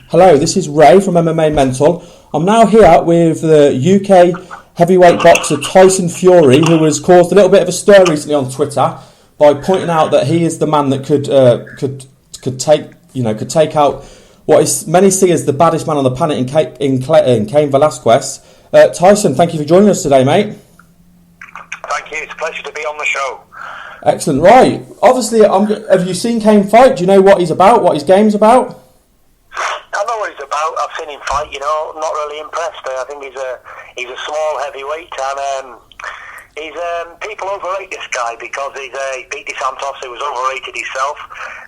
Hello, this is Ray from MMA Mental. I'm now here with the UK heavyweight boxer Tyson Fury, who has caused a little bit of a stir recently on Twitter by pointing out that he is the man that could take out what is many see as the baddest man on the planet in Cain Valesquez. Tyson, thank you for joining us today, mate. Thank you. It's a pleasure to be on the show. Excellent. Right. Obviously, have you seen Cain fight? Do you know what he's about? What his game's about? I know what he's about. I've seen him fight. Not really impressed. I think he's a small heavyweight, and people overrate this guy because he beat DeSantos, who was overrated himself.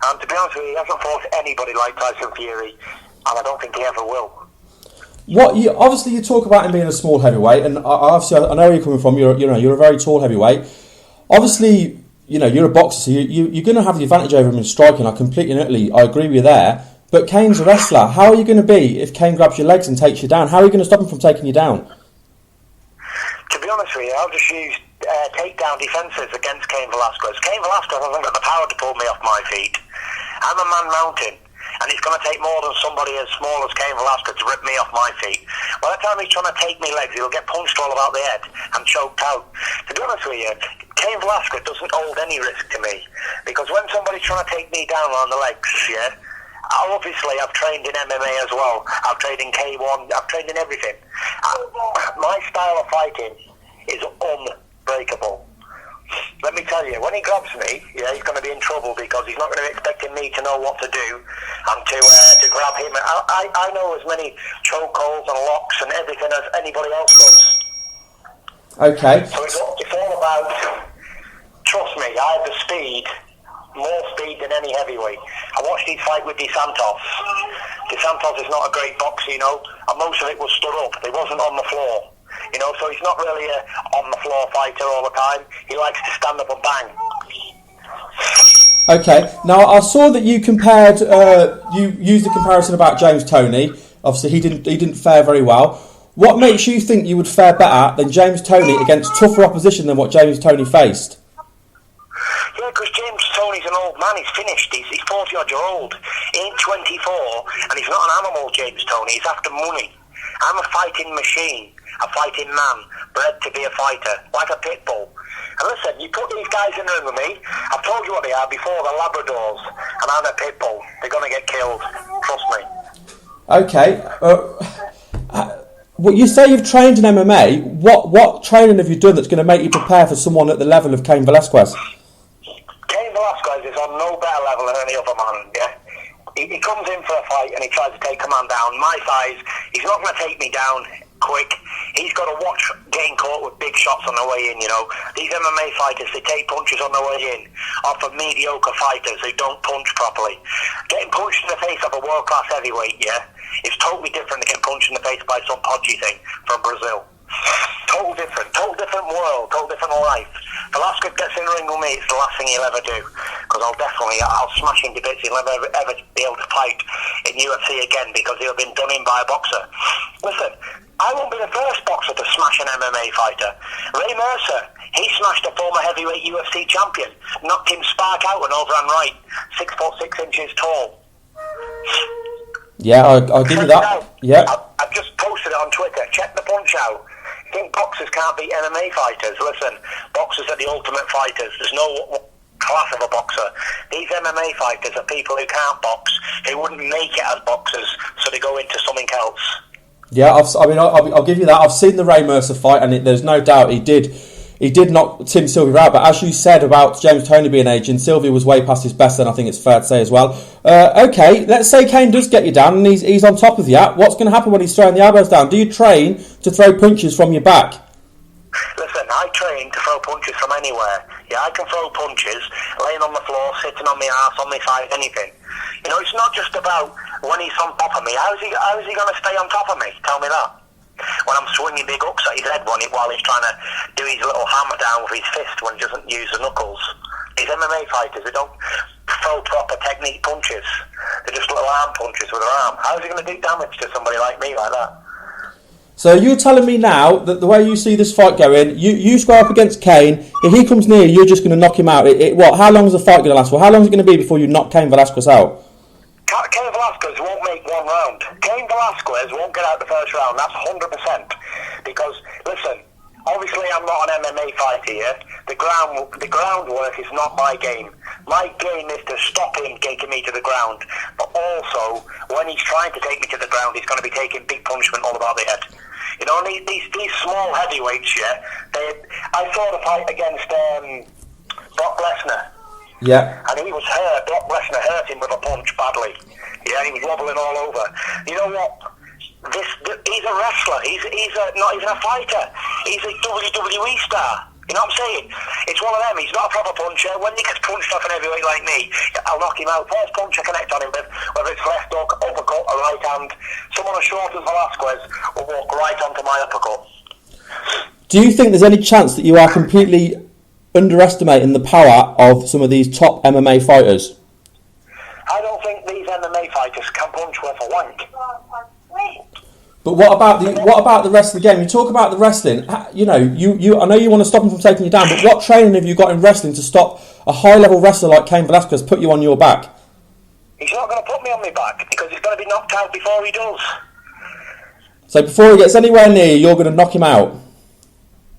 And to be honest with you, he hasn't fought anybody like Tyson Fury, and I don't think he ever will. Obviously you talk about him being a small heavyweight, and obviously I know where you're coming from. You're a very tall heavyweight. Obviously, you're a boxer, so you're going to have the advantage over him in striking. I agree with you there. But Cain's a wrestler. How are you going to be if Cain grabs your legs and takes you down? How are you going to stop him from taking you down? To be honest with you, I'll just use takedown defences against Cain Valesquez. Cain Valesquez hasn't got the power to pull me off my feet. I'm a man mountain, and it's going to take more than somebody as small as Cain Valesquez to rip me off my feet. By the time he's trying to take me legs, he'll get punched all about the head and choked out. To be honest with you, Cain Valesquez doesn't hold any risk to me, because when somebody's trying to take me down on the legs, obviously I've trained in MMA as well. I've trained in K1. I've trained in everything. My style of fighting is unbreakable. Let me tell you, when he grabs me, he's going to be in trouble, because he's not going to be expecting me to know what to do and to grab him. I know as many chokeholds and locks and everything as anybody else does. Okay. So it's all about, trust me, I have the speed, more speed than any heavyweight. I watched his fight with DeSantos. DeSantos is not a great boxer, and most of it was stood up. He wasn't on the floor. So he's not really a on-the-floor fighter all the time. He likes to stand up and bang. Okay. Now, I saw that you compared, you used the comparison about James Toney. Obviously, he didn't fare very well. What makes you think you would fare better than James Toney against tougher opposition than what James Toney faced? Yeah, because James Toney's an old man. He's finished. He's 40-odd-year-old. He ain't 24, and he's not an animal, James Toney. He's after money. I'm a fighting machine, a fighting man, bred to be a fighter, like a pit bull. And listen, you put these guys in the ring with me, I've told you what they are before, they're Labradors, and I'm a pit bull. They're going to get killed, trust me. Okay. Well, you say you've trained in MMA. What training have you done that's going to make you prepare for someone at the level of Cain Valesquez? Cain Valesquez is on no better level than any other man, He comes in for a fight and he tries to take command down. My size, he's not going to take me down quick. He's got to watch getting caught with big shots on the way in, These MMA fighters, they take punches on the way in off of mediocre fighters who don't punch properly. Getting punched in the face of a world-class heavyweight, is totally different than getting punched in the face by some podgy thing from Brazil. Total different world, total different life. Velasquez gets in the ring with me, it's the last thing he'll ever do, because I'll smash him to bits. He'll never ever be able to fight in UFC again, because he'll have been done in by a boxer. Listen, I won't be the first boxer to smash an MMA fighter. Ray Mercer, he smashed a former heavyweight UFC champion, knocked him spark out and overhand right, 6'6" tall. Yeah, I'll give you that. Yeah. I've just posted it on Twitter. Check the punch out. You think boxers can't beat MMA fighters? Listen, boxers are the ultimate fighters. There's no class of a boxer. These MMA fighters are people who can't box, who wouldn't make it as boxers, so they go into something else. Yeah, I'll give you that. I've seen the Ray Mercer fight, and there's no doubt he did knock Tim Sylvia out. But as you said about James Toney being aging, Sylvia was way past his best, and I think it's fair to say as well. Okay, let's say Cain does get you down, and he's on top of you. What's going to happen when he's throwing the elbows down? Do you train to throw punches from your back? Listen, I train to throw punches from anywhere. Yeah, I can throw punches laying on the floor, sitting on my arse, on my side, anything. It's not just about when he's on top of me. How is he going to stay on top of me? Tell me that. When I'm swinging big hooks at his head while he's trying to do his little hammer down with his fist when he doesn't use the knuckles. These MMA fighters, they don't throw proper technique punches. They're just little arm punches with their arm. How is he going to do damage to somebody like me like that? So you're telling me now that the way you see this fight going, you square up against Cain. If he comes near, you're just going to knock him out. How long is the fight going to last for? How long is it going to be before you knock Cain Valesquez out? Cain Valesquez won't make take one round. Cain Valesquez won't get out the first round, that's 100%. Because, listen, obviously I'm not an MMA fighter here. The groundwork is not my game. My game is to stop him taking me to the ground. But also, when he's trying to take me to the ground, he's going to be taking big punishment all about the head. You know, these small heavyweights, yeah, I saw the fight against Brock Lesnar. Yeah. And he was hurt. Brock Lesnar hurt him with a punch badly. Yeah, he was wobbling all over. You know what? He's a wrestler. He's not even a fighter. He's a WWE star. You know what I'm saying? It's one of them. He's not a proper puncher. When he gets punched off an heavyweight like me, I'll knock him out. First punch I connect on him with, whether it's left hook, uppercut, or right hand, someone as short as Velasquez will walk right onto my uppercut. Do you think there's any chance that you are completely underestimating the power of some of these top MMA fighters? I don't think these MMA fighters can punch worth a wank. But what about the rest of the game? You talk about the wrestling. You know, I know you want to stop him from taking you down, but what training have you got in wrestling to stop a high-level wrestler like Cain Valesquez put you on your back? He's not going to put me on my back because he's going to be knocked out before he does. So before he gets anywhere near you, you're going to knock him out?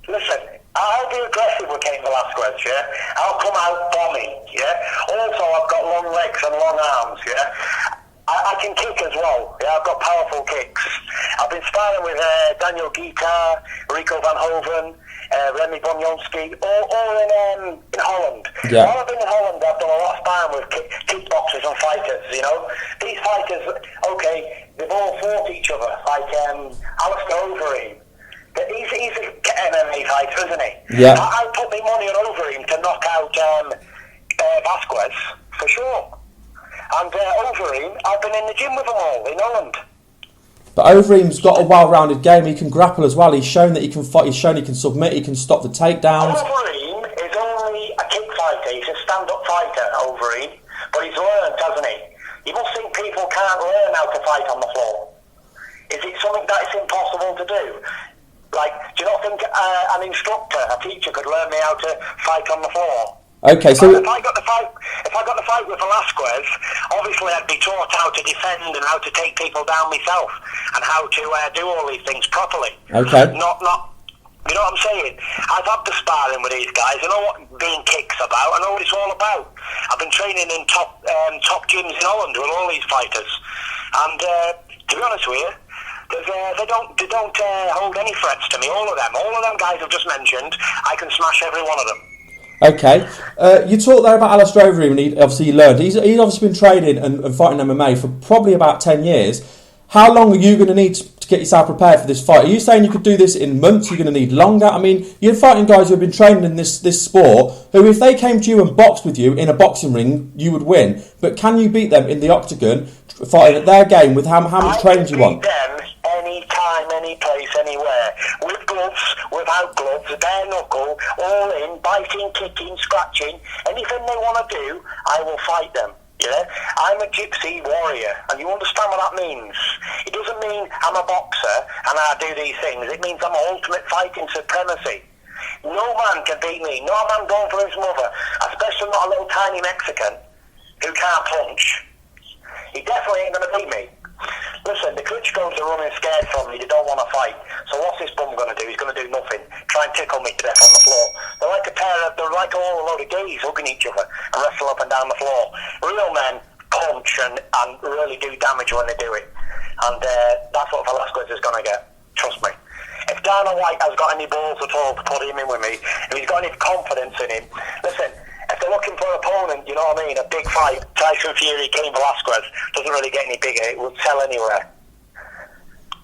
Listen, I'll be aggressive with Cain Valesquez, yeah? I'll come out bombing, yeah? Also, I've got long legs and long arms, yeah? I can kick as well, yeah? I've got powerful kicks. I've been sparring with Daniel Guitar, Rico van Hoven, Remy Bonjonski, all in Holland. Yeah. While I've been in Holland, I've done a lot of sparring with kickboxers and fighters, you know? These fighters, okay, they've all fought each other, like Alistair Overeem. He's an MMA fighter, isn't he? Yeah. I put my money on Overeem to knock out Vasquez, for sure. And Overeem, I've been in the gym with them all in Holland. But Overeem's got a well-rounded game. He can grapple as well. He's shown that he can fight. He's shown he can submit. He can stop the takedowns. Overeem is only a kick fighter. He's a stand-up fighter, Overeem. But he's learned, hasn't he? You must think people can't learn how to fight on the floor. Is it something that is impossible to do? Like, do you not think an instructor, a teacher, could learn me how to fight on the floor? Okay, so if I got the fight with Velasquez, obviously I'd be taught how to defend and how to take people down myself and how to do all these things properly. Okay. Not. You know what I'm saying? I've had the sparring with these guys. I know what being kick's about. I know what it's all about. I've been training in top gyms in Holland with all these fighters, and to be honest with you, they don't hold any threats to me. All of them guys I've just mentioned, I can smash every one of them. Okay, you talked there about Alistair Overeem, and he obviously learned. He's obviously been training and fighting MMA for probably about 10 years. How long are you going to need to get yourself prepared for this fight? Are you saying you could do this in months? You're going to need longer? I mean, you're fighting guys who have been training in this sport, who if they came to you and boxed with you in a boxing ring, you would win. But can you beat them in the octagon, fighting at their game with how much training do you want? Anytime, any place, anywhere. With gloves, without gloves, bare knuckle, all in, biting, kicking, scratching. Anything they want to do, I will fight them. Yeah? I'm a gypsy warrior, and you understand what that means. It doesn't mean I'm a boxer and I do these things. It means I'm ultimate fighting supremacy. No man can beat me. No man going for his mother, especially not a little tiny Mexican who can't punch. He definitely ain't going to beat me. Listen, the Klitschko's are running scared from me. They don't want to fight. So what's this bum going to do? He's going to do nothing. Try and tickle me to death on the floor. They're like all a load of gays hugging each other and wrestle up and down the floor. Real men punch and really do damage when they do it. And that's what Velasquez is going to get. Trust me. If Dana White has got any balls at all to put him in with me, if he's got any confidence in him, listen, if they're looking for an opponent, you know what I mean, a big fight, Tyson Fury, Cain Valesquez, doesn't really get any bigger. It will sell anywhere.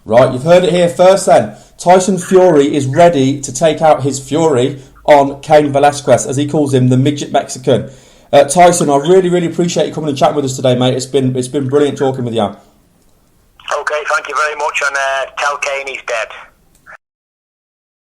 Right, you've heard it here first then. Tyson Fury is ready to take out his fury on Cain Valesquez, as he calls him, the midget Mexican. Tyson, I really, really appreciate you coming and chatting with us today, mate. It's been brilliant talking with you. Okay, thank you very much, and tell Cain he's dead.